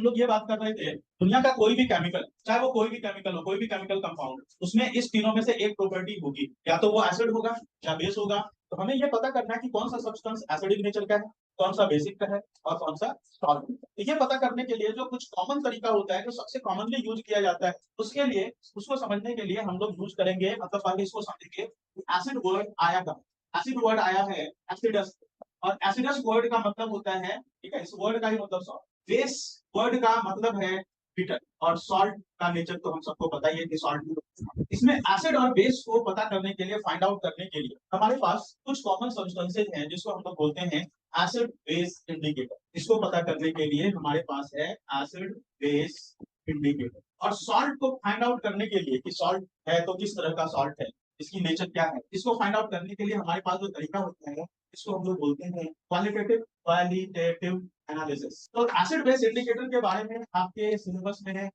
हम लोग ये बात कर रहे थे, दुनिया का कोई भी केमिकल, चाहे वो कोई भी केमिकल हो, कोई भी केमिकल कंपाउंड, उसमें इस तीनों में से एक प्रॉपर्टी होगी, या तो वो एसिड होगा या बेस होगा। तो हमें ये पता करना है कि कौन सा सब्सटेंस एसिडिक नेचर का है, कौन सा बेसिक का है और कौन सा सॉल्ट। तो ये पता करने के लिए जो कुछ कॉमन तरीका होता है, जो सबसे कॉमनली यूज किया जाता है, उसके लिए, उसको समझने के लिए हम लोग यूज करेंगे, मतलब पहले इसको समझेंगे। एसिड वर्ड आया कब? एसिड वर्ड आया है एसिडस, और एसिडस वर्ड का मतलब होता है, ठीक है, इस वर्ड का ही मतलब सॉल्ट। बेस वर्ड का मतलब है बिटर, और सॉल्ट का नेचर तो हम सबको पता ही है कि सॉल्ट। इसमें एसिड और बेस को पता करने के लिए, फाइंड आउट करने के लिए हमारे पास कुछ कॉमन सब्सटेंसेज हैं जिसको हम लोग बोलते हैं एसिड बेस इंडिकेटर। इसको पता करने के लिए हमारे पास है एसिड बेस इंडिकेटर। और सॉल्ट को फाइंड आउट करने के लिए कि सॉल्ट है तो किस तरह का सॉल्ट है, इसकी नेचर क्या है, इसको फाइंड आउट करने के लिए हमारे पास जो तरीका होता है, इसको हम लोग बोलते हैं क्वालिटेटिव एनालिसिस। तो एसिड बेस इंडिकेटर के बारे में आपके सिलेबस में है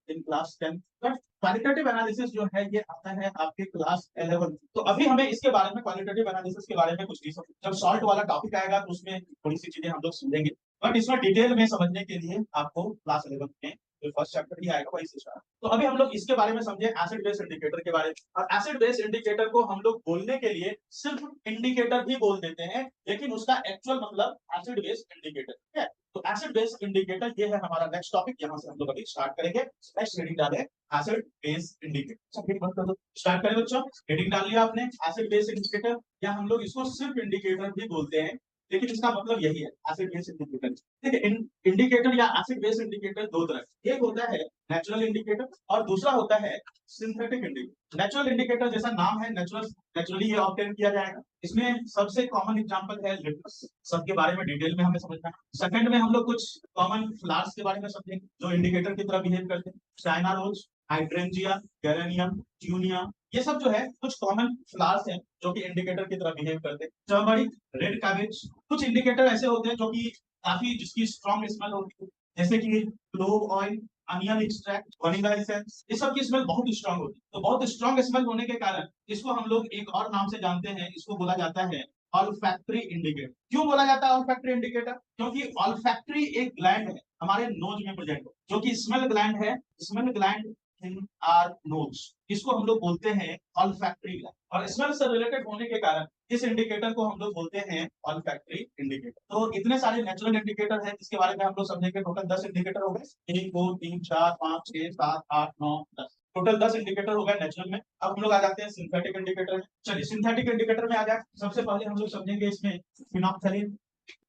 in class 10, but qualitative analysis जो है ये आता है आपके क्लास 11। तो अभी हमें इसके बारे में, क्वालिटेटिव एनालिसिस के बारे में कुछ नहीं समझ, जब सॉल्ट वाला टॉपिक आएगा तो उसमें थोड़ी सी चीजें हम लोग समझेंगे, बट इसमें डिटेल में समझने के लिए आपको क्लास 11 में जो फर्स्ट चैप्टर ही आएगा वही से स्टार्ट। तो अभी हम लोग इसके बारे में समझे, एसिड बेस इंडिकेटर के बारे में। और एसिड बेस इंडिकेटर को हम लोग बोलने के लिए सिर्फ इंडिकेटर भी बोल देते हैं, लेकिन उसका एक्चुअल मतलब एसिड बेस इंडिकेटर, ठीक है। तो एसिड बेस इंडिकेटर ये है हमारा नेक्स्ट टॉपिक, यहाँ से हम लोग अभी स्टार्ट करेंगे। नेक्स्ट हेडिंग डाले एसिड बेस इंडिकेटर। सब बंद कर दो, स्टार्ट करें बच्चों। हेडिंग डाल लिया आपने, एसिड बेस इंडिकेटर, या हम लोग इसको सिर्फ इंडिकेटर भी बोलते हैं, लेकिन इसका मतलब यही है, एसिड बेस इंडिकेटर। देखिए, इंडिकेटर या एसिड बेस इंडिकेटर दो तरह, एक होता है नेचुरल इंडिकेटर और दूसरा होता है सिंथेटिक इंडिकेटर। नेचुरल इंडिकेटर जैसा नाम है, नेचुरली ये ऑब्टेन किया जाएगा। इसमें सबसे कॉमन एग्जांपल है लिटमस, सबके बारे में डिटेल में हमें समझना है। सेकंड में हम लोग कुछ कॉमन फ्लावर्स के बारे में समझेंगे जो इंडिकेटर की तरह बिहेव करते हैं, चाइना रोज, हाइड्रेंजिया, गेरेनियम, ट्यूनिया, ये सब जो है कुछ कॉमन फ्लावर्स हैं जो कि इंडिकेटर की तरह बिहेव करते हैं। टर्मरिक, रेड कैबेज, कुछ इंडिकेटर ऐसे होते हैं जो कि काफी, जिसकी स्ट्रॉन्ग स्मेल होती है, जैसे कि clove oil, onion extract, vanilla essence, ये सब की स्मेल बहुत स्ट्रांग होती है। तो बहुत स्ट्रांग स्मेल होने के कारण इसको हम लोग एक और नाम से जानते हैं, इसको बोला जाता है ऑल्फैक्टरी इंडिकेटर। क्यों बोला जाता है ऑल्फैक्टरी इंडिकेटर? क्योंकि ऑल्फैक्टरी एक ग्लैंड है हमारे नोज में प्रेजेंट हो, जो कि स्मेल ग्लैंड है, smell gland in are knows, इसको हम लोग बोलते हैं ऑल्फैक्टरी ग्लैंड। और स्मेल से रिलेटेड होने के कारण इस इंडिकेटर को हम लोग बोलते हैं ऑल्फैक्टरी इंडिकेटर। तो इतने सारे नेचुरल इंडिकेटर हैं जिसके बारे में हम लोग समझेंगे। टोटल 10 इंडिकेटर हो गए, 1 2 3 4 5 6 7 8 9 10, टोटल 10 इंडिकेटर हो गए नेचुरल में। अब हम लोग आ जाते हैं सिंथेटिक इंडिकेटर में। चलिए सिंथेटिक इंडिकेटर में आ जाए, सबसे पहले हम लोग समझेंगे इसमें फिनोक्सालिन,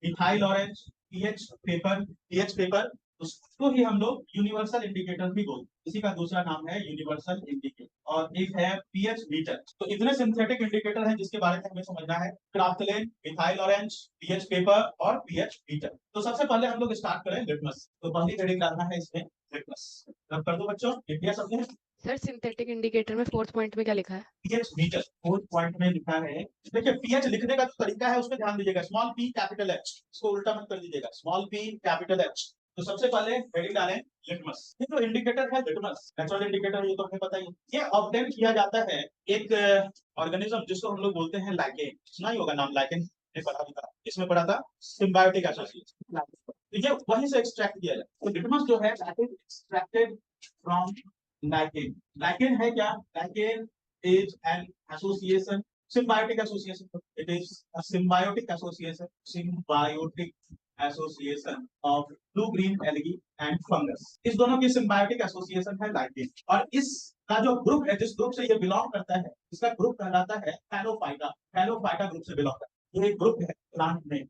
मिथाइल ऑरेंज, पीएच पेपर, उसको ही हम लोग यूनिवर्सल इंडिकेटर भी बोलते हैं। इसी का दूसरा नाम है यूनिवर्सल इंडिकेटर, और एक है पीएच मीटर। तो इतने सिंथेटिक इंडिकेटर हैं जिसके बारे में हमें समझना है, क्राफ्टलेन, मिथाइल ऑरेंज, पीएच पेपर और पीएच मीटर। तो सबसे पहले हम लोग स्टार्ट करें लिटमस। तो पहली हेडिंग डालना है इसमें लिटमस। रब कर दो बच्चों, लिख दिया सबने? सर सिंथेटिक इंडिकेटर में फोर्थ पॉइंट में क्या लिखा है? पीएच मीटर फोर्थ पॉइंट में लिखा है। देखिए, पीएच लिखने का जो तरीका है उसमें ध्यान दीजिएगा, स्मॉल पी कैपिटल एच, इसको उल्टा मत कर दीजिएगा, स्मॉल पी कैपिटल एच। तो सबसे पहले हेडिंग डालें लिटमस। ये जो इंडिकेटर है लिटमस, नेचुरल इंडिकेटर, ये तो हमें पता ही है, ये ऑब्टेन किया जाता है एक ऑर्गेनिज्म जिसको हम लोग बोलते हैं लाइकेन। सुना ही होगा नाम लाइकेन, ने पढ़ा भी था, इसमें पढ़ा था सिम्बायोटिक एसोसिएशन। तो ये वहीं से एक्सट्रैक्ट किया जाता है। तो लिटमस जो है that is extracted from lichen. Lichen है क्या? Lichen is an association, symbiotic association. It is a symbiotic association of blue green algae and fungus. इस दोनों की symbiotic association है लाइकेन। और इसका जो ग्रुप है, जिस ग्रुप से ये बिलोंग करता है, इसका ग्रुप कहलाता है थैलोफाइटा। थैलोफाइटा ग्रुप से बिलोंग करता है। ये एक ग्रुप है प्लांट में।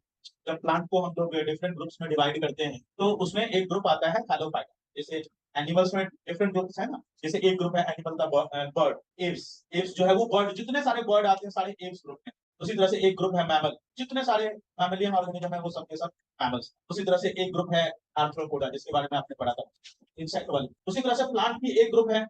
जब प्लांट को हम लोग डिफरेंट ग्रुप्स में डिवाइड करते हैं तो उसमें एक ग्रुप आता है थैलोफाइटा। जैसे एनिमल्स में डिफरेंट ग्रुप्स है ना, जैसे एक ग्रुप है एनिमल का बर्ड, एव्स। एव्स जो है वो बर्ड, जितने सारे बर्ड आते हैं सारे एव्स ग्रुप में। उसी तरह से एक ग्रुप है मैमल, जितने सारे मैमलियन ऑर्गेनिज्म है वो सब के सब मैमल्स। उसी तरह से एक ग्रुप है आर्थ्रोपोडा, जिसके बारे में आपने पढ़ा था, इंसेक्ट वाले। उसी तरह से प्लांट की एक ग्रुप है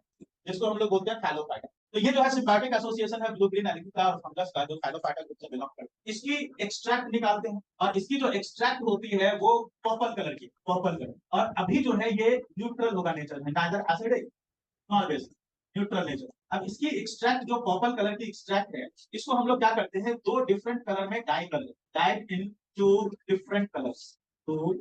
जिसको हम लोग बोलते हैं थैलोफाइटा। तो ये जो है सिम्बायोटिक एसोसिएशन है ब्लू ग्रीन एल्गी का और फंगस का, जो थैलोफाइटा ग्रुप से बिलोंग करता है। इसकी एक्सट्रैक्ट निकालते हैं, और इसकी जो एक्सट्रैक्ट होती है वो पर्पल कलर की, पर्पल कलर। और अभी जो है ये न्यूट्रल होगा नेचर में, neither acidic nor basic, neutral nature. अब इसकी एक्सट्रैक्ट जो पर्पल कलर की एक्सट्रैक्ट है, इसको हम लोग क्या करते हैं, दो डिफरेंट कलर में डाई कर लेते हैं, dye in two different colours, two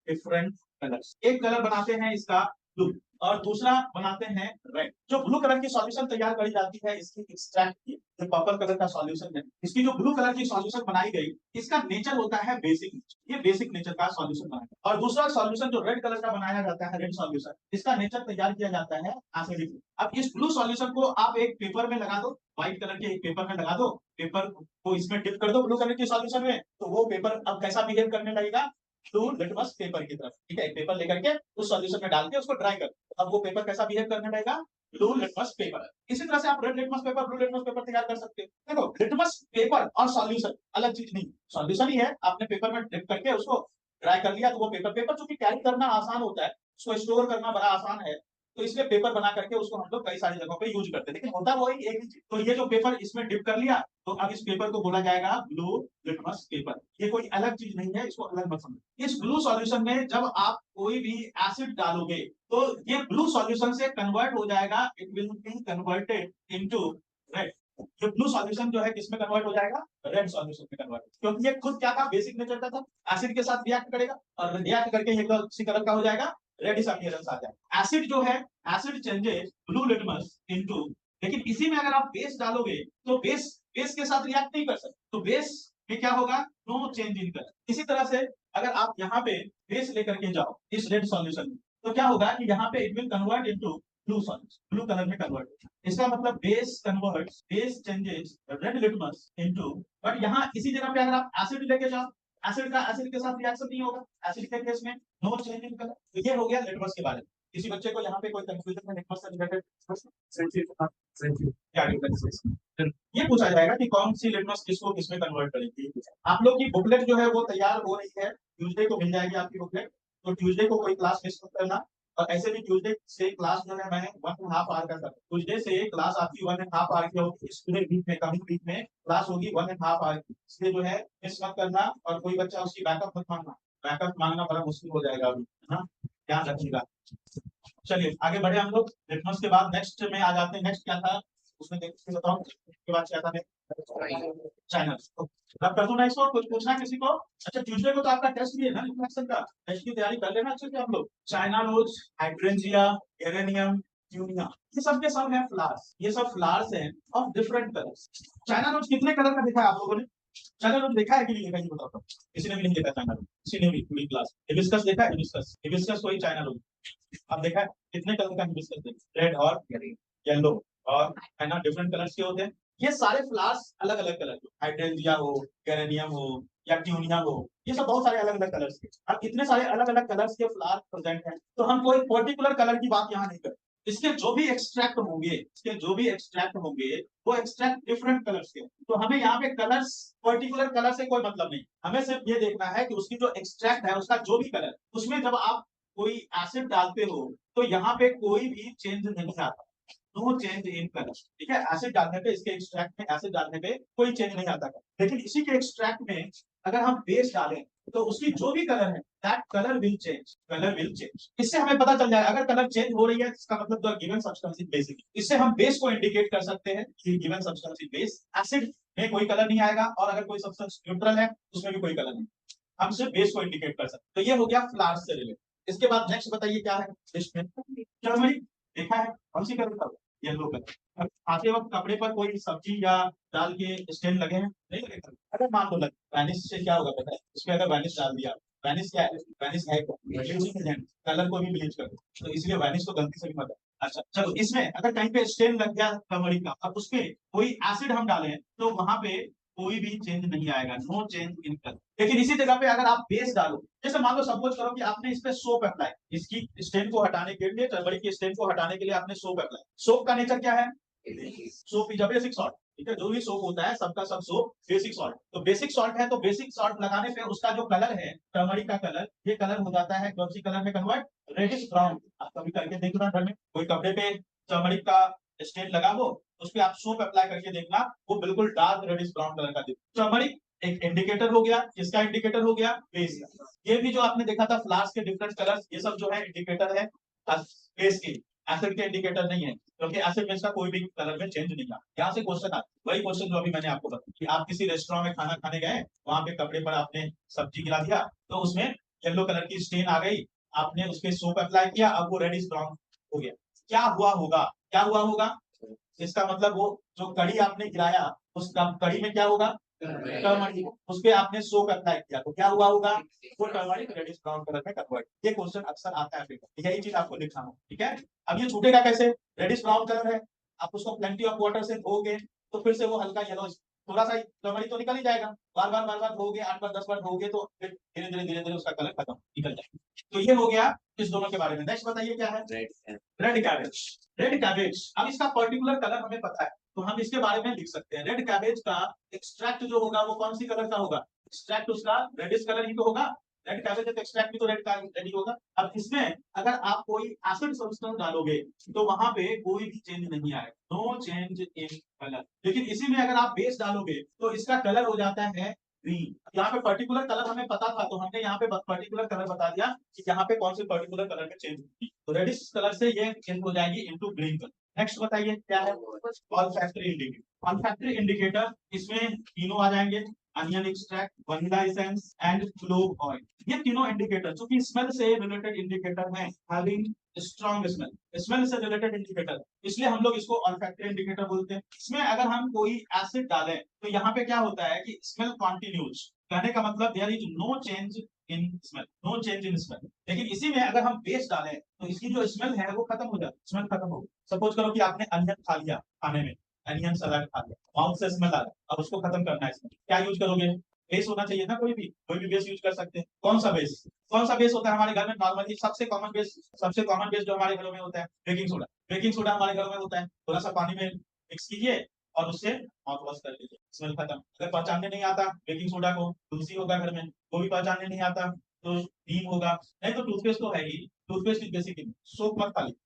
different colour. एक कलर बनाते हैं इसका ब्लू और दूसरा बनाते हैं रेड। जो ब्लू कलर की सॉल्यूशन तैयार करी जाती है इसकी एक्सट्रैक्ट की, जो पर्पल कलर का सॉल्यूशन है, इसकी जो ब्लू कलर की सॉल्यूशन बनाई गई, इसका नेचर होता है बेसिक। ये बेसिक नेचर का सॉल्यूशन बनाया। और दूसरा सॉल्यूशन जो रेड कलर का बनाया जाता है, रेड सॉल्यूशन, इसका नेचर तैयार किया जाता है एसिडिक। अब इस ब्लू सॉल्यूशन को आप एक पेपर में लगा दो, व्हाइट कलर के एक पेपर में लगा दो, पेपर को इसमें डिप कर दो ब्लू कलर के सॉल्यूशन में, तो वो पेपर अब कैसा बिहेव करने लगेगा, ब्लू लिटमस पेपर की तरफ। ठीक है, एक पेपर लेकर के उस सॉल्यूशन में डाल के उसको ड्राई कर, अब वो पेपर कैसा बिहेव करने लगेगा, ब्लू लिटमस पेपर। इसी तरह से आप red litmus paper, blue litmus paper तैयार कर सकते हो। देखो, लिटमस पेपर और सॉल्यूशन अलग चीज नहीं, सॉल्यूशन ही है, आपने पेपर में डिप करके उसको ड्राई कर लिया, तो वो पेपर, पेपर चूंकि कैरी करना आसान होता है, उसको स्टोर करना बड़ा आसान है, तो इसलिए पेपर बना करके उसको हम लोग कई सारी जगहों पे यूज करते हैं, लेकिन होता वही एक ही चीज। तो ये जो पेपर इसमें डिप कर लिया, तो अब इस पेपर को बोला जाएगा ब्लू लिटमस पेपर। ये कोई अलग चीज नहीं है, इसको अलग मत समझो। इस ब्लू सॉल्यूशन में जब आप कोई भी एसिड डालोगे, तो ये ब्लू सॉल्यूशन से कन्वर्ट हो जाएगा, it will be converted into red. ये ब्लू सॉल्यूशन जो है किसमें कन्वर्ट हो जाएगा, रेड सॉल्यूशन में कन्वर्ट, क्योंकि ये खुद क्या था, बेसिक नेचर का था, एसिड के साथ रिएक्ट करेगा और रिएक्ट करके ये किसी कलर का हो जाएगा, रेडिश अपीयरेंस आ जाएगा। एसिड जो है, acid changes blue litmus into, लेकिन इसी में अगर आप बेस डालोगे, तो बेस बेस के साथ रिएक्ट नहीं कर सकते, तो बेस में क्या होगा, नो चेंज इन कलर। इसी तरह से अगर आप यहाँ पे बेस लेकर के जाओ इस रेड सॉल्यूशन में, तो क्या होगा कि यहाँ पे it will convert into blue solution, blue colour में कन्वर्ट। इसका मतलब base converts, base changes red litmus into, but यहाँ इसी जगह पे अगर आप एसिड लेके जाओ, एसिड का एसिड के साथ रिएक्शन नहीं होगा, एसिड के केस में नो चेंज इन कलर। तो ये हो गया लिटमस के बारे में। किसी बच्चे को यहाँ पे कोई कंफ्यूजन है लिटमस से रिलेटेड, क्या डिफरेंस है? ये पूछा जाएगा कि कौन सी लिटमस किसको किसमें कन्वर्ट करेगी। आप लोग की बुकलेट जो है वो तैयार हो रही है, ट्यूसडे को मिल जाएगी आपकी बुकलेट, तो ट्यूसडे को कोई क्लास मिस मत करना। और ऐसे भी ट्यूसडे से क्लास जो है मैं 1.5 आवर का कर, ट्यूसडे से क्लास आपकी 1.5 आवर की होगी, इस पूरे वीक में, कमिंग वीक में क्लास होगी 1.5 आवर की, इसलिए जो है मिस मत करना। और कोई बच्चा उसकी बैकअप मत मांगना, बैकअप मांगना बड़ा मुश्किल हो जाएगा अभी, है ना, ध्यान रखिएगा। चलिए आगे बढ़े हम लोग। लिटमस के बाद नेक्स्ट में आ जाते हैं, नेक्स्ट क्या था उसमें देखते बताओ, उसके बाद क्या था, चाइना। अब कर दूं ना इसको, कुछ पूछना है किसी को? अच्छा, ट्यूसडे को तो आपका टेस्ट भी है ना, इंट्रोडक्शन का, टेस्ट की तैयारी कर लेना अच्छे से हम लोग। चाइना रोज, हाइड्रेंजिया, एरेनियम, ट्यूनिया, ये सब के सब है फ्लावर्स, ये सब फ्लावर्स हैं of different colours. China rose कितने कलर का देखा है आप लोगों ने? चाइना रोज देखा है कि नहीं देखा, ये बताओ। किसी ने भी नहीं देखा चाइना रोज, किसी ने भी पूरी क्लास। हिबिस्कस देखा है? हिबिस्कस, हिबिस्कस कोई चाइना रोज आप देखा है? कितने कलर का हिबिस्कस देखा? रेड और येलो, और है ना, डिफरेंट कलर्स के होते हैं। ये सारे फ्लावर्स अलग अलग कलर के, हाइड्रेंजिया हो, गेरेनियम हो या ट्यूनिया हो, ये सब बहुत सारे अलग अलग कलर्स के। अब इतने सारे अलग अलग कलर्स के फ्लावर प्रेजेंट हैं, तो हम कोई पर्टिकुलर कलर की बात यहाँ नहीं करते। इसके जो भी एक्सट्रैक्ट होंगे, इसके जो भी एक्सट्रैक्ट होंगे, वो एक्सट्रैक्ट डिफरेंट कलर्स के, तो हमें यहाँ पे कलर्स, पर्टिकुलर कलर से कोई मतलब नहीं। हमें सिर्फ ये देखना है कि उसकी जो एक्सट्रैक्ट है, उसका जो भी कलर, उसमें जब आप कोई एसिड डालते हो, तो यहाँ पे कोई भी चेंज नहीं आता, नो चेंज इन कलर। ठीक है, एसिड डालने पे, इसके एक्सट्रैक्ट में एसिड डालने पे कोई चेंज नहीं आता। लेकिन इसी के एक्सट्रैक्ट में अगर हम बेस डालें, तो उसकी जो भी कलर है, that colour will change, colour will change. इससे हमें पता चल जाएगा अगर कलर चेंज हो रही है, इसका मतलब the given substance is basic. इससे हम बेस को इंडिकेट कर सकते हैं कि given substance is base. Acid में कोई कलर नहीं आएगा, और अगर कोई सब्सटेंस न्यूट्रल है उसमें भी कोई कलर नहीं, हम सिर्फ बेस को इंडिकेट कर सकते हैं। तो ये हो गया फ्लावर्स से रिलेटेड। इसके बाद नेक्स्ट बताइए क्या है लिस्ट में? टर्मरिक देखा है, कौन सी कलर का? Yellow colour. आते वक्त कपड़े पर कोई सब्जी या दाल के स्टेन लगे हैं? नहीं लगे। अगर मान लो लगे, वैनिश से क्या होगा पता है? उसमें अगर वैनिश डाल दिया, वैनिश क्या है? वैनिश है कलर को भी ब्लीच कर दो, तो इसलिए वैनिश तो गलती से भी मत। अच्छा चलो, इसमें अगर कहीं पे स्टेन लग गया टर्मरिक का, अब उसपे कोई एसिड हम डालें, तो वहां पे कोई भी चेंज नहीं आएगा, नो चेंज इन कलर। लेकिन इसी जगह पे अगर आप बेस डालो, जैसे मान लो सपोज करो कि आपने इस पे सोप अप्लाई, इसकी स्टेन को हटाने के लिए, टर्मरिक की स्टेन को हटाने के लिए आपने सोप अप्लाई। सोप का नेचर क्या है? Soap is a basic salt. ठीक है, जो भी सोप होता है सबका सब सोप बेसिक सॉल्ट, तो बेसिक सॉल्ट है, तो बेसिक सॉल्ट लगाने पे उसका जो कलर है, टर्मरिक का कलर, ये कलर हो जाता है कौन सी कलर में कन्वर्ट? Reddish brown. आप कभी करके देखना घर में, कोई कपड़े पे टर्मरिक का स्टेन लगा वो, उस पे आप सोप अप्लाई करके देखना, वो बिल्कुल डार्क रेडिश ब्राउन कलर का दिखेगा। टर्मरिक एक इंडिकेटर हो गया, किसका इंडिकेटर हो गया? बेस का। ये भी जो आपने देखा था फ्लावर्स के डिफरेंट कलर्स, ये सब जो है इंडिकेटर है बेस के, एसिड के इंडिकेटर नहीं है, क्योंकि एसिड बेस का कोई भी कलर में चेंज नहीं आता। यहाँ से क्वेश्चन आता है, वही क्वेश्चन जो अभी मैंने आपको बताया कि आप किसी रेस्टोरेंट में खाना खाने गए, वहां पे कपड़े पर आपने सब्जी गिरा दिया, तो उसमें येलो कलर की स्टेन आ गई, आपने उसके सोप अप्लाई किया, अब वो रेडिश ब्राउन हो गया। क्या हुआ होगा, क्या हुआ होगा, इसका मतलब वो जो कड़ी आपने गिराया उस कड़ी में क्या होगा, टर्मरिक, उस पे आपने सोप अप्लाई किया तो क्या हुआ होगा, वो टर्मरिक रेडिश ब्राउन कलर में कन्वर्ट। ये क्वेश्चन अक्सर आता है, यही चीज आपको लिखना हो, ठीक है। अब ये छूटेगा कैसे, रेडिश ब्राउन कलर है, आप उसको प्लेंटी ऑफ वाटर से धोगे तो फिर से वो हल्का येलो, थोड़ा सा टर्मरिक तो निकल ही जाएगा, बार बार धोगे, 8 बार 10 बार धोगे तो फिर धीरे धीरे उसका कलर खत्म निकल जाएगा। तो ये हो गया इस दोनों के बारे में। नेक्स्ट बताइए क्या है, रेड कैबेज। रेड कैबेज, अब इसका पर्टिकुलर कलर हमें पता है तो हम इसके बारे में लिख सकते हैं। रेड कैबेज का एक्सट्रैक्ट जो होगा वो कौन सी कलर का होगा, एक्सट्रैक्ट उसका रेडिश कलर ही तो होगा। रेड कैबेज का एक्सट्रैक्ट भी तो रेड का रेडी होगा। अब इसमें अगर आप कोई एसिड सब्सटेंस डालोगे तो वहां पे कोई भी चेंज नहीं आएगा, नो चेंज इन कलर। लेकिन इसी में अगर आप बेस डालोगे तो इसका कलर हो जाता है ग्रीन। यहाँ पे पर्टिकुलर कलर हमें पता था तो हमने यहाँ पे पर्टिकुलर कलर बता दिया कि यहाँ पे कौन से पर्टिकुलर कलर में चेंज होगी, तो रेडिश कलर से ये चेंज हो जाएगी इनटू ग्रीन कलर। नेक्स्ट बताइए क्या है, ऑल्फैक्टरी इंडिकेटर। ऑल्फैक्टरी इंडिकेटर, इसमें तीनों आ जाएंगे, onion extract, vanilla essence and clove oil. ये तीनों इंडिकेटर जो कि स्मेल से रिलेटेड इंडिकेटर हैं, हैविंग स्ट्रॉन्ग स्मेल, स्मेल से रिलेटेड इंडिकेटर, इसलिए हम लोग इसको ऑल्फैक्टरी इंडिकेटर बोलते हैं। इसमें अगर हम कोई एसिड डालें तो यहाँ पे क्या होता है कि स्मेल कॉन्टिन्यूज, कहने का मतलब there is no change in smell, no change in smell. लेकिन इसी में अगर हम बेस डालें तो इसकी जो स्मेल है वो खत्म हो जाती है, स्मेल खत्म हो। सपोज करो कि आपने अनियन खा लिया, खाने में अनियन सलाद खा लिया, माउथ से स्मेल आ रहा है, अब उसको खत्म करना है, इसमें क्या यूज करोगे, बेस होना चाहिए ना, कोई भी बेस यूज कर सकते हैं। कौन सा बेस, कौन सा बेस होता है हमारे घर में नॉर्मली, सबसे कॉमन बेस, सबसे कॉमन बेस जो हमारे घरों में होता है बेकिंग सोडा। बेकिंग सोडा हमारे घरों में होता है, थोड़ा सा पानी में मिक्स कीजिए और उससे माउथ वॉश कर लीजिए, स्मेल खत्म। अगर पहचानने नहीं आता बेकिंग सोडा को, तुलसी होगा घर में, वो भी पहचानने नहीं आता तो नीम होगा, नहीं तो टूथपेस्ट तो है ही, टूथपेस्ट भी बेसिक, सोप मत खा लीजिए,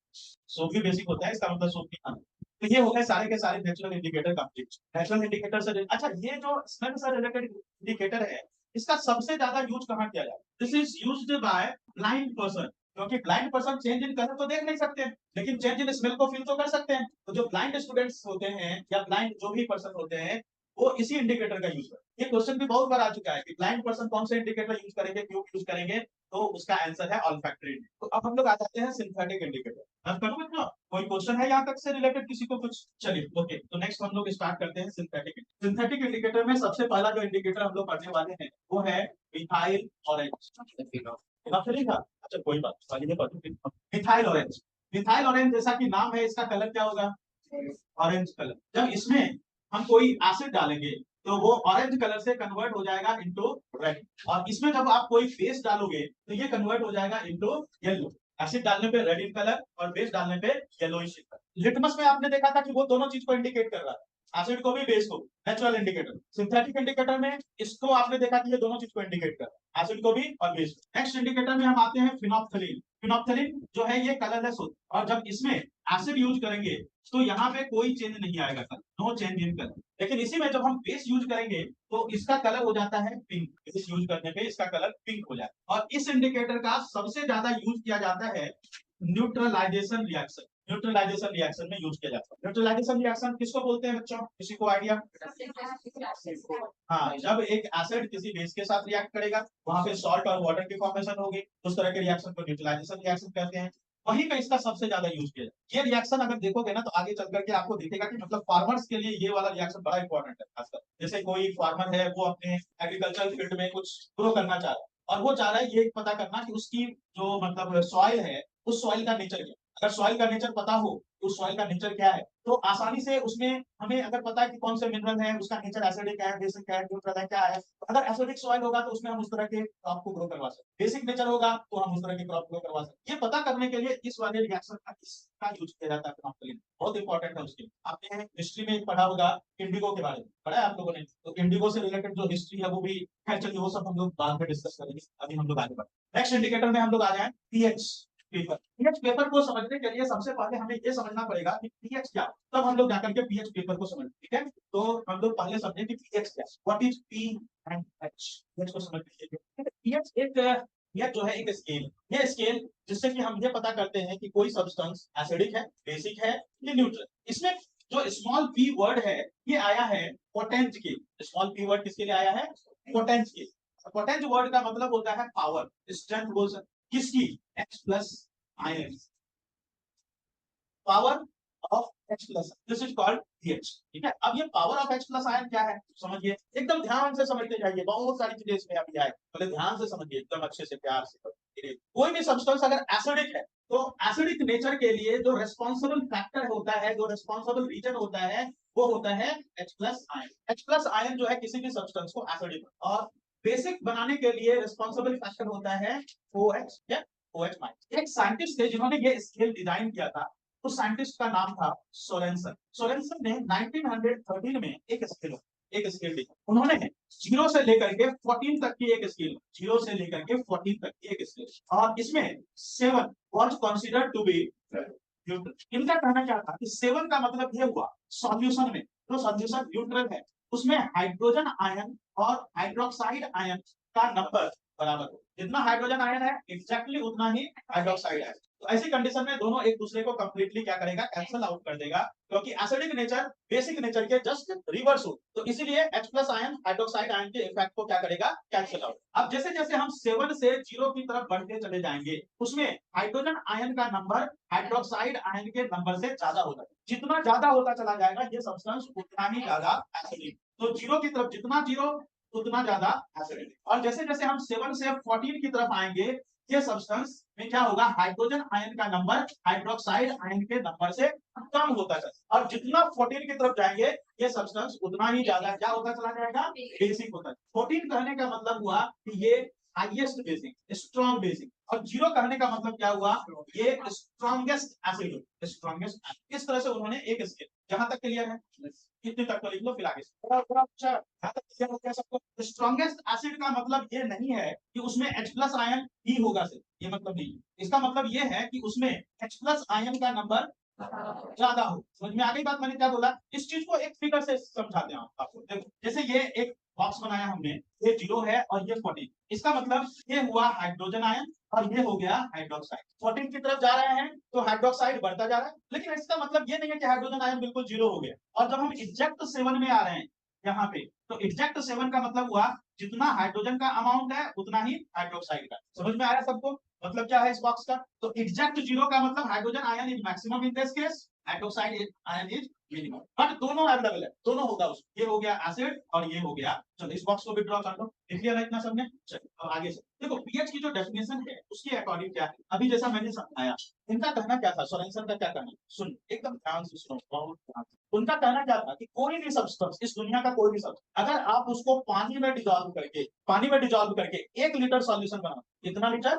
सोप भी बेसिक होता है, इसका मतलब सोप नहीं खाना। तो ये हो गए सारे के सारे natural indicator complete. Natural indicator से अच्छा, ये जो स्मेल से रिलेटेड इंडिकेटर है इसका सबसे ज्यादा यूज कहाँ किया जाता है, this is used by blind person, क्योंकि blind person change in colour तो देख नहीं सकते हैं लेकिन चेंज इन स्मेल को फील तो कर सकते हैं। तो जो ब्लाइंड स्टूडेंट्स होते हैं या ब्लाइंड जो भी पर्सन होते हैं वो इसी इंडिकेटर का यूज करते हैं। ये क्वेश्चन भी बहुत बार आ चुका है कि ब्लाइंड पर्सन कौन से इंडिकेटर यूज करेंगे, क्यों यूज करेंगे, तो उसका आंसर है ऑल्फैक्टरी। तो अब हम लोग आ जाते हैं सिंथेटिक इंडिकेटर। अब करूँ इतना, कोई क्वेश्चन है यहाँ तक से रिलेटेड किसी को कुछ, चलिए ओके। तो नेक्स्ट हम लोग स्टार्ट करते हैं सिंथेटिक। सिंथेटिक इंडिकेटर में सबसे पहला जो इंडिकेटर हम लोग पढ़ने वाले हैं वो है मिथाइल ऑरेंज। था, अच्छा कोई बात नहीं, मिथाइल ऑरेंज। मिथाइल ऑरेंज जैसा कि नाम है इसका कलर क्या होगा, ऑरेंज कलर। जब इसमें हम कोई एसिड डालेंगे तो वो ऑरेंज कलर से कन्वर्ट हो जाएगा इनटू रेड, और इसमें जब आप कोई बेस डालोगे तो ये कन्वर्ट हो जाएगा इनटू येलो। एसिड डालने पे रेड इन कलर और बेस डालने पे येलोइश कलर। लिटमस में आपने देखा था कि वो दोनों चीज को इंडिकेट कर रहा है, एसिड को भी बेस को। नेचुरल इंडिकेटर, सिंथेटिक इंडिकेटर में इसको आपने देखा कि ये दोनों चीज को इंडिकेट कर रहा है, एसिड को भी और बेस को। नेक्स्ट इंडिकेटर में हम आते हैं फिनोप्थलीन। फिनोप्थलीन जो है ये कलरलेस होता है, और जब इसमें एसिड यूज करेंगे तो यहाँ पे कोई चेंज नहीं आएगा colour, no change in colour. लेकिन इसी में जब हम बेस यूज करेंगे तो इसका कलर हो जाता है पिंक, बेस यूज करने पे इसका कलर पिंक हो जाता है। और इस इंडिकेटर का सबसे ज्यादा यूज किया जाता है न्यूट्रलाइजेशन रिएक्शन, न्यूट्रलाइजेशन रिएक्शन में यूज किया जाता है। न्यूट्रलाइजेशन रिएक्शन किसको बोलते हैं बच्चों, किसी को आइडिया? हाँ, जब एक एसिड किसी बेस के साथ रिएक्ट करेगा वहां पे सॉल्ट और वाटर की फॉर्मेशन होगी, उस तरह के रिएक्शन को न्यूट्रलाइजेशन रिएक्शन कहते हैं। वहीं पे इसका सबसे ज्यादा यूज किया जाता है। ये रिएक्शन अगर देखोगे ना तो आगे चल करके आपको दिखेगा कि मतलब फार्मर्स के लिए ये वाला रिएक्शन बड़ा इंपॉर्टेंट है। खासकर जैसे कोई फार्मर है वो अपने एग्रीकल्चर फील्ड में कुछ ग्रो करना चाह रहा है और वो चाह रहा है ये पता करना कि उसकी जो मतलब सॉइल है उस सॉइल का नेचर क्या है। अगर सॉइल का नेचर पता हो उस सॉइल का नेचर क्या है तो आसानी से उसमें हमें अगर पता है कि कौन से मिनरल है, उसका नेचर एसिडिक है, बेसिक है, न्यूट्रल है, क्या है। तो अगर एसिडिक सॉइल होगा तो उसमें हम उस तरह के क्रॉप को ग्रो करवा सकते, बेसिक नेचर होगा तो हम उस तरह के क्रॉप ग्रो करवा सकते। ये पता करने के लिए इस वाले रिएक्शन का इसका यूज किया जाता है फिनोप्थलीन, बहुत इंपॉर्टेंट है उसके। आपने हिस्ट्री में पढ़ा होगा इंडिगो के बारे में, पढ़ा है आप लोगों ने? तो इंडिगो से रिलेटेड जो हिस्ट्री है वो भी, खैर चलिए वो सब हम लोग बाद में डिस्कस करेंगे, अभी हम लोग आगे बढ़ते। नेक्स्ट इंडिकेटर में हम लोग आ जाए पीएच पेपर। पीएच पेपर को समझने के लिए सबसे पहले हमें ये समझना पड़ेगा कि पीएच क्या, तब हम लोग जाकर के पीएच पेपर को समझ, ठीक है। तो हम लोग पहले समझे कि पीएच क्या, what is P and H, pH को समझ लीजिए। पीएच एक, यह जो है एक स्केल, ये स्केल जिससे कि हम ये पता करते हैं कि कोई सब्सटेंस एसिडिक है, बेसिक है या न्यूट्रल। इसमें जो स्मॉल पी वर्ड है ये आया है पोटेंट के, स्मॉल पी वर्ड किसके लिए आया है, पोटेंट के। पोटेंट वर्ड का मतलब होता है पावर, स्ट्रेंथ बोल सकते, किसकी, H plus ion, power of H plus, this is called pH। ठीक है, अब ये power of H plus ion क्या है समझिए, एकदम ध्यान से समझते जाइए, बहुत सारी चीजें इसमें अभी आए, पहले ध्यान से समझिए एकदम अच्छे से प्यार से। कोई भी सब्सटेंस अगर एसिडिक है तो एसिडिक नेचर के लिए जो रेस्पॉन्सिबल फैक्टर होता है, जो रेस्पॉन्सिबल रीजन होता है, वो होता है H plus ion. H plus ion जो है किसी भी सब्सटेंस को एसिडिक और बेसिक बनाने के लिए रेस्पॉन्सिबल फैक्टर होता है OH या OH माइनस। एक साइंटिस्ट थे जिन्होंने ये स्केल डिजाइन किया था, उस साइंटिस्ट का नाम था सोरेनसन। सोरेनसन ने 1913 में एक स्केल दी। उन्होंने 0 से लेकर के 14 तक की एक स्केल, 0 से लेकर के 14 तक की एक स्केल, और इसमें 7 was considered to be neutral. इनका कहना क्या था कि 7 का मतलब ये हुआ सॉल्यूशन में जो सॉल्यूशन न्यूट्रल है उसमें हाइड्रोजन आयन और हाइड्रोक्साइड आयन का नंबर बराबर हो, जितना हाइड्रोजन आयन है एग्जैक्टली उतना ही हाइड्रोक्साइड है। तो ऐसी कंडीशन में दोनों एक दूसरे को कंप्लीटली क्या करेगा, कैंसिल आउट कर देगा, क्योंकि एसिडिक नेचर बेसिक नेचर के जस्ट रिवर्स हो, तो इसीलिए H plus ion hydroxide ion के इफेक्ट को क्या करेगा, कैंसिल आउट। अब जैसे जैसे हम 7 से 0 की तरफ बढ़ते चले जाएंगे उसमें हाइड्रोजन आयन का नंबर हाइड्रोक्साइड आयन के नंबर से ज्यादा होता है, जितना ज्यादा होता चला जाएगा ये सब्सटेंस उतना ही ज्यादा एसिडिक। तो 0 की तरफ जितना 0 उतना ज्यादा एसिडिक, और जैसे जैसे हम 7 से 14 की तरफ आएंगे ये सब्सटेंस में क्या होगा, हाइड्रोजन आयन का नंबर हाइड्रोक्साइड आयन के नंबर से कम होता है, और जितना 14 की तरफ जाएंगे ये सब्सटेंस उतना ही ज्यादा क्या होता चला जाएगा, बेसिक होता है। 14 कहने का मतलब हुआ कि ये हाईएस्ट बेसिक, स्ट्रॉन्ग बेसिक, और 0 कहने का मतलब क्या हुआ, ये स्ट्रॉन्गेस्ट एसिड, स्ट्रॉन्गेस्ट। इस तरह से उन्होंने एक स्केल, जहां तक क्लियर है इतने तक तो लिख लो, फिर आगे अच्छा यहाँ तक क्लियर हो गया सबको। स्ट्रॉन्गेस्ट एसिड का मतलब ये नहीं है कि उसमें H प्लस आयन ही होगा सिर्फ, ये मतलब नहीं, इसका मतलब ये है कि उसमें H प्लस आयन का नंबर ज्यादा हो। समझ में आ गई बात, मैंने क्या बोला, इस चीज को एक फिगर से समझाते हैं आपको। देखो जैसे ये एक बॉक्स बनाया हमने, ये 0 है और ये 14, इसका मतलब ये हुआ हाइड्रोजन आयन और ये हो गया हाइड्रोक्साइड। 14 की तरफ जा रहे हैं तो हाइड्रोक्साइड बढ़ता जा रहा है, लेकिन इसका मतलब ये नहीं है कि हाइड्रोजन आयन बिल्कुल 0 हो गया। और जब हम एग्जैक्ट 7 में आ रहे हैं यहाँ पे, तो एग्जैक्ट 7 का मतलब हुआ जितना हाइड्रोजन का अमाउंट है उतना ही हाइड्रोक्साइड का। समझ में आया सबको, मतलब क्या है इस बॉक्स का, तो एग्जैक्ट 0 का मतलब hydrogen ion is maximum in this case, hydroxide ion is minimum, but दोनों अवेलेबल है, दोनों होगा उसमें, ये हो गया एसिड और ये हो गया। चलो इस बॉक्स को भी ड्रॉ कर लो, लिख लिया ना इतना सबने। चलो अब आगे से देखो पीएच की जो डेफिनेशन है उसके अकॉर्डिंग क्या है, अभी जैसा मैंने समझाया। इनका कहना क्या था, सोरेनसन का क्या कहना, सुन एकदम ध्यान से सुनो, बहुत ध्यान से। उनका कहना क्या था कि कोई भी सब्सटेंस, इस दुनिया का कोई भी सब्सटेंस, अगर आप उसको पानी में डिजॉल्व करके 1 लीटर सॉल्यूशन बनाओ, कितना लीटर,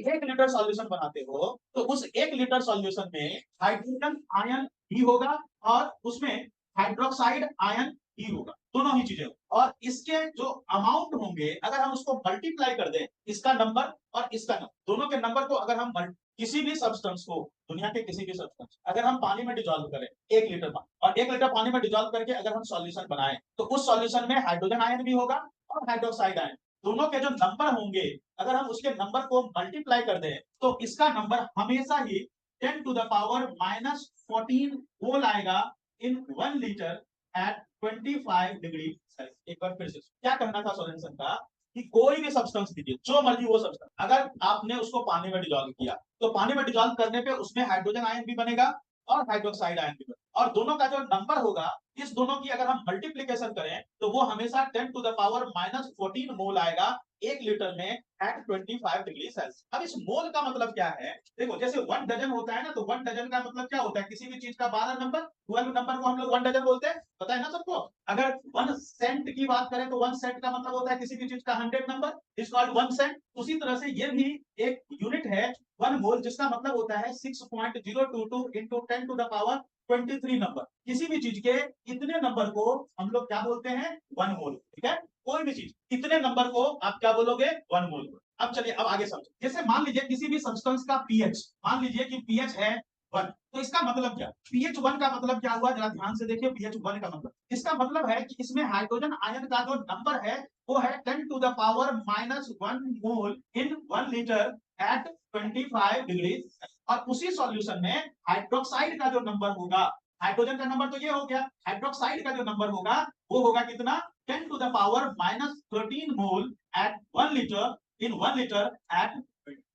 1 लीटर सॉल्यूशन बनाते हो, तो उस 1 लीटर सॉल्यूशन में हाइड्रोजन आयन ही होगा और उसमें हाइड्रोक्साइड आयन ही होगा, दोनों ही चीजें। और इसके जो अमाउंट होंगे अगर हम उसको मल्टीप्लाई कर दें, इसका नंबर और इसका नंबर, दोनों के नंबर को अगर हम किसी भी सब्सटेंस को, दुनिया के किसी भी सब्सटेंस अगर हम पानी में डिजॉल्व करें 1 लीटर पानी, और 1 लीटर पानी में डिजॉल्व करके अगर हम सॉल्यूशन बनाएं, तो उस सॉल्यूशन में हाइड्रोजन आयन भी होगा और हाइड्रोक्साइड आयन, दोनों के जो नंबर होंगे अगर हम उसके नंबर को मल्टीप्लाई कर दें तो इसका नंबर हमेशा ही 10 टू द पावर -14 मोल आएगा in 1 litre at 25 degree Celsius. एक बार फिर से क्या कहना था सोरेनसन का कि कोई भी सब्सटेंस दीजिए, जो मर्जी वो सब्सटेंस, अगर आपने उसको पानी में डिजॉल्व किया तो पानी में डिजॉल्व करने पे उसमें हाइड्रोजन आयन भी बनेगा और हाइड्रोक्साइड आयन भी बनेगा, और दोनों का जो नंबर होगा इस दोनों की अगर हम मल्टीप्लीकेशन करें तो वो हमेशा 10 टू द पावर -14 मोल आएगा 1 लीटर में एट 25 डिग्री सेल्सियस। अब इस मोल का मतलब क्या है, देखो जैसे 1 डजन होता है ना, तो 1 डजन का मतलब क्या होता है, किसी भी चीज का 12 नंबर, 12 नंबर को हम लोग 1 डजन बोलते हैं, पता है ना सबको। अगर 1 सेंट की बात करें तो 1 सेंट का मतलब होता है किसी भी चीज का 100 नंबर, इज कॉल्ड 1 सेंट। उसी तरह से ये भी एक यूनिट है 1 मोल, जिसका मतलब होता है 6.022 into 10 to the power 23 number. किसी भी चीज के इतने नंबर को हम लोग क्या बोलते हैं, 1 मोल। ठीक है, कोई भी चीज इतने नंबर को आप क्या बोलोगे, 1 मोल। अब चलिए अब आगे समझो, जैसे मान लीजिए किसी भी सब्सटेंस का पीएच, मान लीजिए कि पीएच है 1, तो इसका मतलब क्या, पीएच 1 का मतलब क्या हुआ, जरा ध्यान से देखिए। पीएच 1 का मतलब, इसका मतलब है कि इसमें हाइड्रोजन आयन का जो नंबर है वो है 10 to the power -1 mole in 1 litre at 25 degree. और उसी सॉल्यूशन में हाइड्रोक्साइड का जो नंबर होगा, हाइड्रोजन का नंबर तो ये हो गया, हाइड्रोक्साइड का जो नंबर होगा वो होगा कितना, 10 to the power -13 mole at 1 litre in 1 litre at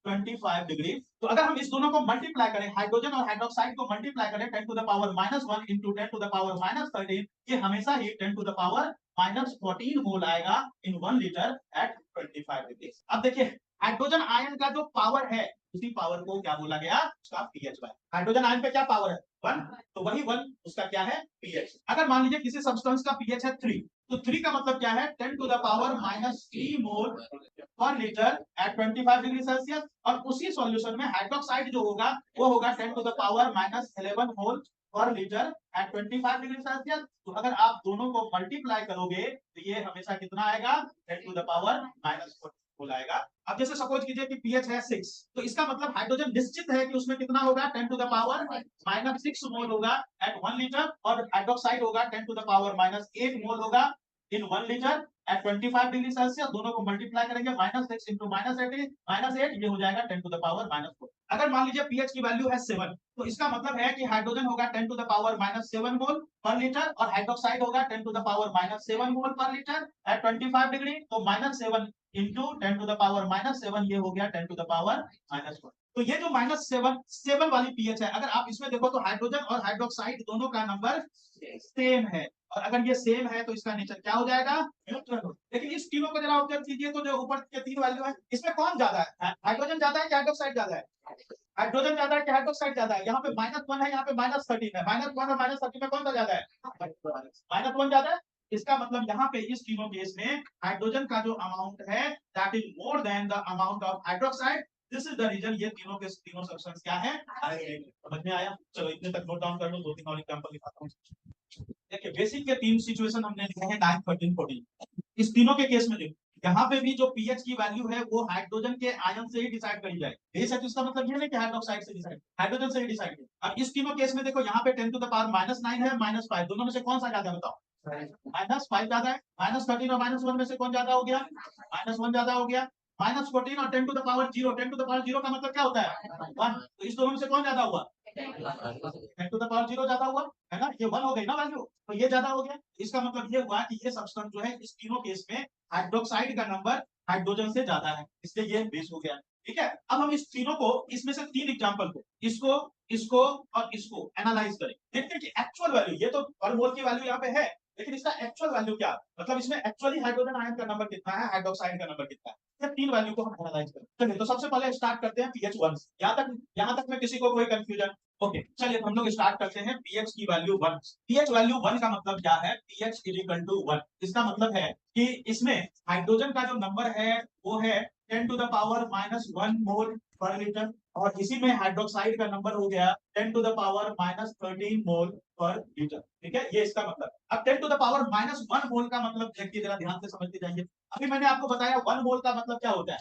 25 degree. तो अगर हम इस दोनों को मल्टीप्लाई करें, हाइड्रोजन और हाइड्रोक्साइड को मल्टीप्लाई करें 10 to the power -1 into 10 to the power -13, ये हमेशा ही 10 टू द पावर -14 मोल आएगा इन 1 लीटर एट 25 डिग्री। अब देखिए हाइड्रोजन आयन का जो पावर है उसी पावर को क्या बोला गया, उसका पीएच बाय। हाइड्रोजन आयन पे क्या पावर है 1, तो वही 1 उसका क्या है पीएच। अगर मान लीजिए किसी सब्सटेंस का पीएच है 3, तो 3 का मतलब क्या है 10 टू द पावर -3 मोल पर लीटर एट 25 डिग्री सेल्सियस। और उसी सॉल्यूशन में हाइड्रोक्साइड जो होगा वो होगा 10 टू द पावर -11 मोल पर लीटर एट 25 डिग्री सेल्सियस। तो अगर आप दोनों को मल्टीप्लाई करोगे तो ये हमेशा कितना आएगा 10 टू द पावर -14 मोल आएगा। अब जैसे सपोज कीजिए कि पीएच है 6, तो इसका मतलब हाइड्रोजन निश्चित है कि उसमें कितना होगा 10 टू द पावर -6 मोल होगा एट 1 लीटर, और हाइड्रोक्साइड होगा 10 टू द पावर -8 मोल होगा इन 1 लीटर एट 25 डिग्री सेल्सियस। दोनों को मल्टीप्लाई करेंगे -6 इंटू -8, ये हो जाएगा 10 टू द पावर -4। अगर मान लीजिए पीएच की वैल्यू है 7, तो इसका मतलब है कि हाइड्रोजन होगा 10 टू द पावर -7 मोल पर लीटर और हाइड्रोक्साइड होगा 10 टू द पावर -7 मोल पर लीटर एट 25 डिग्री। तो -7 इंटू 10 टू द पावर -7, ये हो गया 10 टू द पावर -1। तो ये जो -7 वाली पीएच है, अगर आप इसमें देखो तो हाइड्रोजन और हाइड्रोक्साइड दोनों का नंबर सेम है, और अगर ये सेम है तो इसका नेचर क्या हो जाएगा, न्यूट्रल। लेकिन इस तीनों को जरा ऑब्जर्व कीजिए, तो जो ऊपर के 3 वैल्यू है इसमें कौन ज्यादा है, हाइड्रोजन ज्यादा है कि हाइड्रोक्साइड ज्यादा है? हाइड्रोजन ज्यादा है कि हाइड्रोक्साइड ज्यादा है? यहाँ पे -1 है, यहाँ पे -13 है। -1 और -13 में कौन सा ज्यादा है? -1 ज्यादा है। इसका मतलब यहाँ पे इस तीनों केस में हाइड्रोजन का जो अमाउंट है that is more than the amount of hydroxide. This is the reason ये तीनों के तीनों सब्सटेंस क्या है, समझ में आया? चलो इतने तक नोट डाउन कर लो, 2-3 और एग्जांपल दिखाता हूँ। देखिए बेसिक के 3 सिचुएशन हमने लिखे हैं 9, 13, 14। इस तीनों के केस में देखो, यहाँ पे भी जो पीएच की वैल्यू है वो हाइड्रोजन के आयन से ही डिसाइड करी जाए। बेस है तो इसका मतलब ये नहीं कि हाइड्रोक्साइड से डिसाइड, हाइड्रोजन से ही डिसाइड है। अब इस तीनों केस में देखो, यहाँ पे 10 टू द पावर -9 है, -5, दोनों में से कौन सा ज्यादा है बताओ? -5 ज्यादा है। -13 और -1 में से कौन ज्यादा हो गया? -1 ज्यादा हो गया। -14 और 10 to the power 0, 10 to the power 0 का मतलब क्या होता है 1, तो इस दोनों में से कौन ज्यादा हुआ? 10 टू द पावर 0 ज्यादा हुआ है ना, ये 1 हो गई ना वैल्यू, तो ये ज्यादा हो गया। इसका मतलब ये हुआ कि ये सब्सटेंस जो है इस तीनों केस में हाइड्रोक्साइड का नंबर हाइड्रोजन से ज्यादा है, इसलिए ये बेस हो गया। ठीक है, अब हम इस तीनों को, इसमें से 3 एग्जांपल को, इसको इसको और इसको एनालाइज करें, देखते हैं कि एक्चुअल वैल्यू, ये तो पर मोल की वैल्यू यहाँ पे है, लेकिन इसका एक्चुअल वैल्यू क्या, मतलब इसमें एक्चुअली हाइड्रोजन आयन का नंबर कितना है, हाइड्रोक्साइड का नंबर कितना है। ये 3 वैल्यू को हम एनालाइज करें। चलिए तो सबसे पहले स्टार्ट करते हैं पीएच 1। यहाँ तक में किसी को कोई कंफ्यूजन? ओके, चलिए हम लोग स्टार्ट करते हैं पीएच की वैल्यू 1। पीएच वैल्यू 1 का मतलब क्या है, पीएच इज इक्वल टू 1। इसका मतलब है कि इसमें हाइड्रोजन का जो नंबर है वो है 10 टू द पावर -1 मोल पर लीटर, और इसी में हाइड्रोक्साइड का नंबर हो गया 10 टू द पावर -13 मोल पर लीटर। ठीक है, ये इसका मतलब। अब 10 टू द पावर -1 मोल का मतलब देखिए, जरा ध्यान से समझते जाइए। अभी मैंने आपको बताया 1 मोल का मतलब क्या होता है,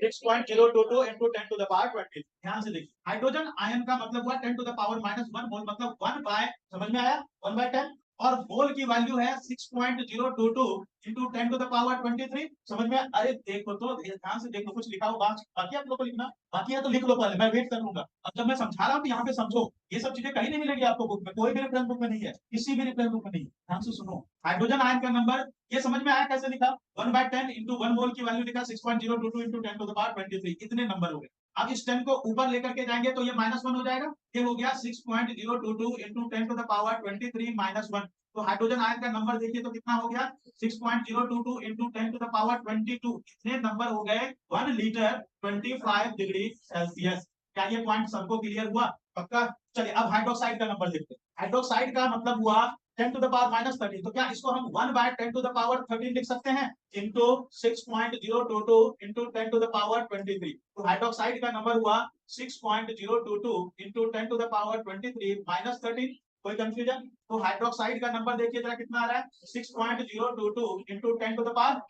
6.022 into 10 to the power 20। ध्यान से देखिए, हाइड्रोजन आयन का मतलब हुआ 10 to the power -1 मोल, मतलब 1 बाय, समझ में आया, 1/10। और मोल की वैल्यू है 6.022 into 10 to the power 23। समझ में? अरे देखो तो, ध्यान से देखो, कुछ लिखा हो बाकी आप लोग को लिखना बाकी है तो लिख लो पहले, मैं वेट कर लूंगा। अब जब मैं समझा रहा हूँ यहाँ पे समझो, ये सब चीजें कहीं नहीं मिलेगी आपको बुक में, कोई भी रेफरेंस बुक में नहीं है, किसी भी रेफरेंस बुक में नहीं है। ध्यान से सुनो, हाइड्रोजन आयन का नंबर ये समझ में आया कैसे लिखा, 1/10 इंटू 1 मोल की वैल्यू लिखा 6.022 इंटू 10 टू द पावर 23, इतने नंबर हो गए। अब इस 10 को ऊपर लेकर के जाएंगे तो ये -1 हो जाएगा, ये हो गया 6.022 इंटू 10 टू द पावर 23 -1। तो हाइड्रोजन आयन का नंबर देखिए तो कितना हो गया, 6.022 इंटू 10 टू द पावर 22, इतने नंबर हो गए 1 लीटर 25 डिग्री सेल्सियस। क्या ये पॉइंट सबको क्लियर हुआ? पक्का। चलिए अब हाइड्रोक्साइड का नंबर देखते हैं। हाइड्रोक्साइड का मतलब हुआ 10 टू द पावर -13, तो क्या इसको हम 1/10 टू द पावर 13 लिख सकते हैं, into 6.022 into 10 to the power 23। तो हाइड्रोक्साइड का नंबर हुआ 6.022 इंटू 10 टू द पावर 23 -13। कोई कंफ्यूजन? तो हाइड्रोक्साइड का नंबर देखिए जरा कितना आ रहा है, 6.022 इंटू 10 टू द पावर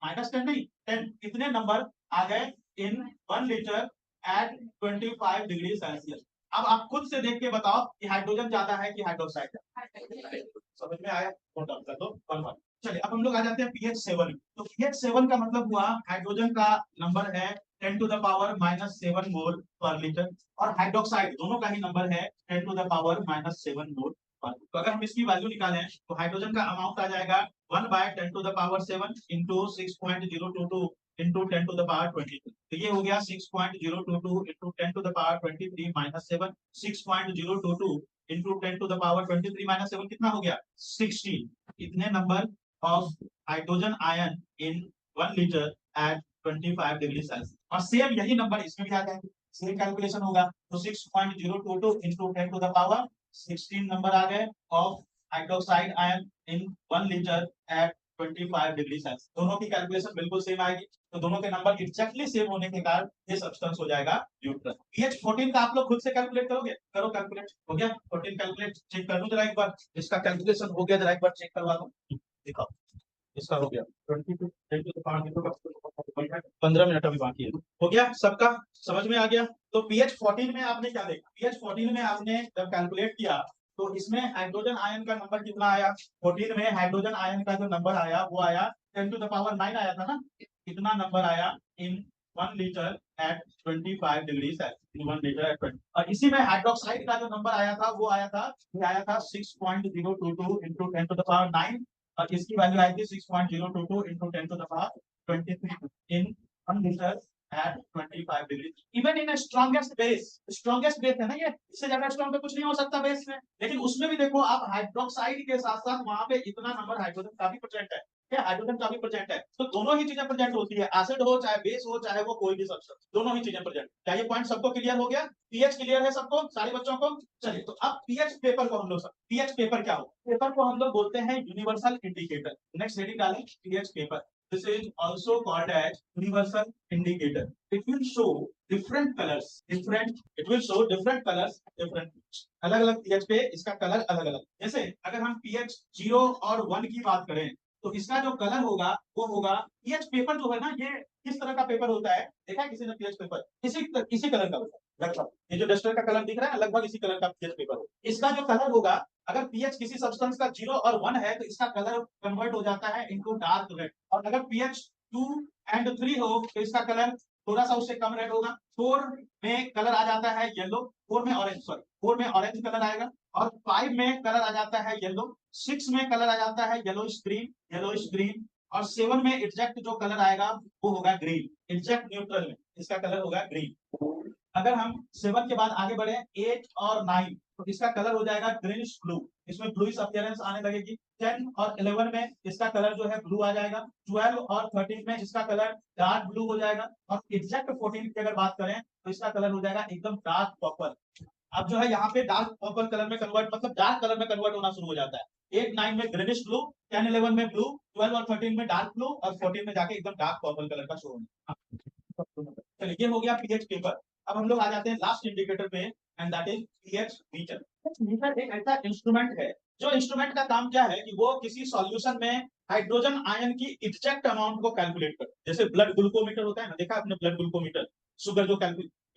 -10 नहीं 10, कितने नंबर आ गए इन 1 लीटर एट 25 डिग्री सेल्सियस। अब आप खुद से देख के बताओ कि हाइड्रोजन ज्यादा है कि हाइड्रोक्साइड? समझ में आया? नोट डाउन कर दो 1-1। चलिए अब हम लोग आ जाते हैं पीएच 7। तो पीएच 7 का मतलब हुआ हाइड्रोजन का नंबर है 10 टू द पावर -7 मोल पर लीटर, और हाइड्रोक्साइड दोनों का ही नंबर है 10 टू द पावर -7 मोल पर। तो अगर हम इसकी वैल्यू निकालें तो हाइड्रोजन का अमाउंट आ जाएगा 1/10 to the power 7 into 6.022 into 10 to the power 23। तो ये हो गया 6.022 into 10 to the power 23 minus 7, 6.022 into 10 to the power 23 minus 7 कितना हो गया 60। इतने number of hydrogen ion in 1 litre at 25 degree Celsius. और सेम यही नंबर इसमें भी आ जाएंगे, सेम कैलकुलेशन होगा। तो 6.022 into 10 to the power 16 number आ गए of hydroxide ion in 1 litre at 25 degree Celsius. दोनों की कैलकुलेशन बिल्कुल सेम आएगी, तो दोनों के नंबर एग्जैक्टली सेम होने के कारण ये सब्सटेंस हो जाएगा न्यूट्रल। pH 14 का आप लोग खुद से कैलकुलेट करोगे, करो कैलकुलेट। हो गया 14 कैलकुलेट, चेक कर लूं जरा एक बार, इसका कैलकुलेशन हो गया, जरा एक बार चेक करवा दो। दिखाओ, इसका हो गया 22 15 मिनट अभी बाकी है। हो गया सबका, समझ में आ गया। तो pH 14 में आपने क्या देखा, pH 14 में आपने जब कैलकुलेट किया तो इसमें हाइड्रोजन आयन का नंबर कितना आया, 14 में हाइड्रोजन आयन का जो नंबर आया वो आया 10 to the power 9 आया था ना। कितना नंबर आया इन 1 litre at 25 degree Celsius, 1 litre eight 20। और इसी में हाइड्रोक्साइड का जो नंबर आया था वो आया था 6.022 into 10 to the power 9, और इसकी वैल्यू आई थी 6.022 into 10 to the power 23 in 1 liter at 25 degree. Even in strongest base है ना ये, इससे ज्यादा स्ट्रॉन्ग कुछ नहीं हो सकता बेस में। लेकिन उसमें भी देखो आप हाइड्रोक्साइड के साथ साथ वहां पे इतना नंबर हाइड्रोजन का भी प्रेजेंट है, क्या हाइड्रोजन का भी प्रेजेंट है। तो दोनों ही चीजें प्रेजेंट होती है, एसिड हो चाहे बेस हो चाहे वो कोई भी सब्सटेंस, दोनों ही चीजें प्रेजेंट। क्या ये पॉइंट सबको क्लियर हो गया? पीएच क्लियर है सबको, सारे बच्चों को? चलिए, तो अब पीएच पेपर को हम लोग पीएच पेपर क्या हो, पेपर को हम लोग बोलते हैं यूनिवर्सल इंडिकेटर। नेक्स्ट हेडिंग डालें, pH paper. This is also called as universal indicator. It will show different colors, it will show different colors, अलग-अलग pH पे इसका कलर अलग-अलग। जैसे अगर हम pH 0 और 1 की बात करें तो इसका जो कलर होगा वो होगा, pH पेपर जो है ना ये किस तरह का पेपर होता है, देखा है किसी ने pH पेपर? इसी कलर का होता है लगभग, ये जो डस्टर का कलर दिख रहा है लगभग इसी कलर का pH पेपर होगा। इसका जो कलर होगा, अगर pH किसी सब्सटेंस का 0 और 1 है तो इसका कलर कन्वर्ट हो जाता है इनटू डार्क रेड, और अगर pH 2 एंड 3 हो तो इसका कलर थोड़ा सा उससे कम रेड होगा। 4 में कलर आ जाता है येलो, 4 में ऑरेंज कलर आएगा, और 5 में कलर आ जाता है येलो, 6 में कलर आ जाता है येलोइश ग्रीन, और 7 में एग्जैक्ट जो कलर आएगा वो होगा ग्रीन, एग्जैक्ट न्यूट्रल में इसका कलर होगा ग्रीन। अगर हम 7 के बाद आगे बढ़े 8 और 9 तो इसका कलर हो जाएगा ग्रीनिश ब्लू, इसमें ब्लूइश अपीयरेंस आने लगेगी। 10 और 11 में इसका कलर जो है ब्लू आ जाएगा। 12 और 13 में इसका कलर डार्क ब्लू हो जाएगा, और एग्जैक्ट 14 की अगर बात करें तो इसका कलर हो जाएगा एकदम डार्क पर्पल। अब जो है यहाँ पे डार्क पर्पल कलर में कन्वर्ट, मतलब डार्क कलर में कन्वर्ट होना शुरू हो जाता है। 8 9 में ग्रीनिश ब्लू, 10 11 में ब्लू, 12 और 13 में डार्क ब्लू, और 14 में जाके एकदम डार्क पर्पल कलर का शो होना। चलिए, ये हो गया पीएच पेपर। अब हम लोग आ जाते हैं लास्ट इंडिकेटर पे, and that is pH meter. Meter एक ऐसा इंस्ट्रूमेंट है, जो इंस्ट्रूमेंट का काम क्या है कि वो किसी सॉल्यूशन में हाइड्रोजन आयन की एग्जैक्ट अमाउंट को कैलकुलेट कर, जैसे ब्लड ग्लूकोमीटर होता है ना, देखा आपने ब्लड ग्लूकोमीटर, शुगर जो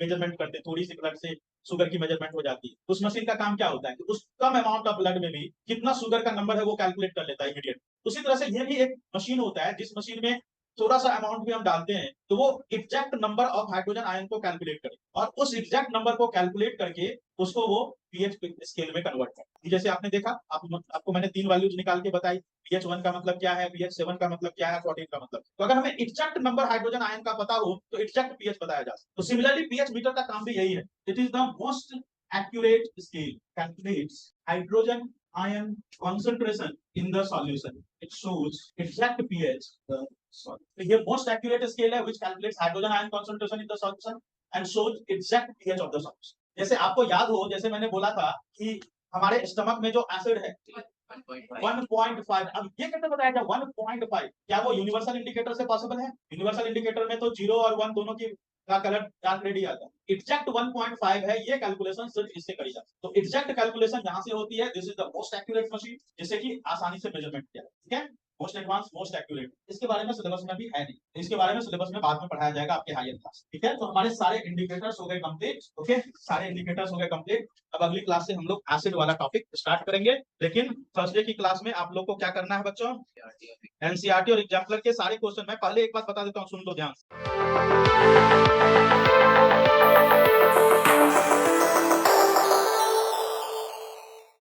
मेजरमेंट करते हैं, थोड़ी सी ब्लड से शुगर की मेजरमेंट हो जाती है। उस मशीन का काम क्या होता है कि उस कम अमाउंट ऑफ ब्लड में भी कितना शुगर का नंबर है वो कैलकुलेट कर लेता है इमीडिएट। उसी तरह से ये भी एक मशीन होता है, जिस मशीन में थोड़ा सा अमाउंट भी हम डालते हैं तो वो exact number of hydrogen ion को कैलकुलेट करे, और उस एग्जैक्ट नंबर को कैलकुलेट करके उसको वो पीएच स्केल में कन्वर्ट करे। जैसे आपने देखा, आपको मैंने 3 वैल्यूज निकाल के बताई, pH 1 का मतलब क्या है, pH 7 का मतलब क्या है, 14 का मतलब। तो अगर हमें एग्जैक्ट नंबर हाइड्रोजन आयन का पता हो तो एग्जैक्ट pH बताया जा सकता है। तो सिमिलरली pH मीटर का काम भी यही है। It is the most accurate scale, calculates hydrogen ion concentration in the solution. It shows exact pH the solid. तो ये most accurate scale है which calculates hydrogen ion concentration in the solution and shows exact pH of the solution. जैसे आपको याद हो, जैसे मैंने बोला था कि हमारे स्टमक में जो एसिड है 1.5, अब ये कैसे बताया जाए 1.5, क्या वो यूनिवर्सल इंडिकेटर से पॉसिबल है? यूनिवर्सल इंडिकेटर में तो 0 और 1 दोनों की का कलर डार्क रेड ही आता है। एग्जैक्ट 1.5 है, ये कैलकुलेशन सिर्फ इससे करी जाती है। तो एग्जैक्ट कैलकुलेशन जहां से होती है, this is the most accurate machine, जिससे कि आसानी से मेजरमेंट किया, ठीक है, मोस्ट एडवांस मोस्ट एक्यूरेट। इसके बारे में सिलेबस में भी है नहीं, इसके बारे में सिलेबस में बाद में पढ़ाया जाएगा आपके हायर क्लास, ठीक है। तो हमारे सारे इंडिकेटर्स हो गए कंप्लीट, ओके, सारे इंडिकेटर्स हो गए कंप्लीट। अब अगली क्लास से हम लोग एसिड वाला टॉपिक स्टार्ट करेंगे, लेकिन थर्सडे की क्लास में आप लोग को क्या करना है बच्चों, एनसीईआरटी और एग्जाम्पलर के सारे क्वेश्चन। मैं पहले एक बात बता देता हूँ, सुन लो ध्यान से।